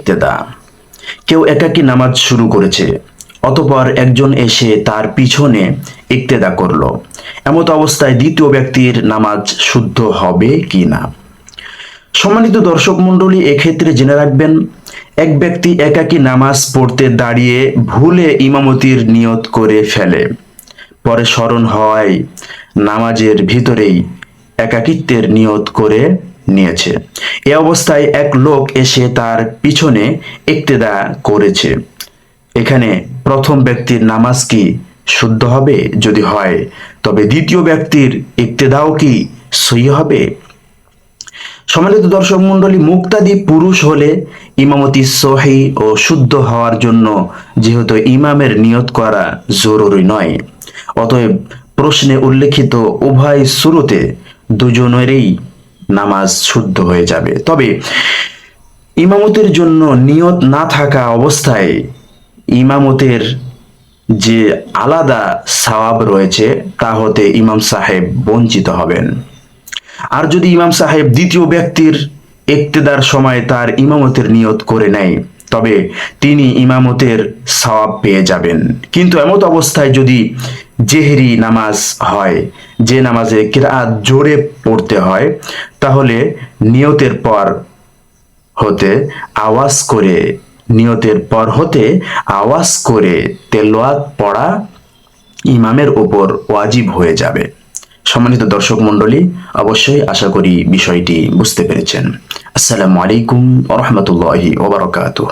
ইক্তেদা। কেউ একাকী নামাজ শুরু করেছে, অতঃপর একজন এসে তার পিছনে ইক্তেদা করলো। এমত অবস্থায় দ্বিতীয় ব্যক্তির নামাজ শুদ্ধ হবে কি না? সম্মানিত দর্শক মণ্ডলী, এক্ষেত্রে জেনে রাখবেন, এক ব্যক্তি একাকী নামাজ পড়তে দাঁড়িয়ে ভুলে ইমামতির নিয়ত করে ফেলে। পরে স্মরণ হয় নামাজের ভিতরেই একাকিত্বের নিয়ত করে নিয়েছে। এ অবস্থায় এক লোক এসে তার পিছনে ইক্তেদা করেছে। এখানে প্রথম ব্যক্তির নামাজ কি শুদ্ধ হবে? যদি হয়, তবে দ্বিতীয় ব্যক্তির ইক্তেদাও কি সহি হবে? সম্মানিত দর্শক মণ্ডলী, মুক্তাদি পুরুষ হলে ইমামতি সহি ও শুদ্ধ হওয়ার জন্য যেহেতু ইমামের নিয়ত করা জরুরি নয়, অতএব প্রশ্নে উল্লেখিত উভয় শুরুতে দুজনেরই নামাজ শুদ্ধ হয়ে যাবে। তবে ইমামতের জন্য নিয়ত না থাকা অবস্থায় ইমামতের যে আলাদা সওয়াব রয়েছে তা হতে ইমাম সাহেব বঞ্চিত হবেন। আর যদি ইমাম সাহেব দ্বিতীয় ব্যক্তির ইক্তেদার সময় তার ইমামতের নিয়ত করে নেয়, তবে তিনি ইমামতের সওয়াব পেয়ে যাবেন। কিন্তু এমত অবস্থায় যদি জেহরি নামাজ হয়, যে নামাজে কিরাআত জোরে পড়তে হয়, তাহলে নিয়তের পর হতে আওয়াজ করে তেলাওয়াত পড়া ইমামের উপর ওয়াজিব হয়ে যাবে। সম্মানিত দর্শক মণ্ডলী, অবশ্যই আশা করি বিষয়টি বুঝতে পেরেছেন। আসসালামু আলাইকুম ওয়া রাহমাতুল্লাহি ওয়া বারাকাতুহু।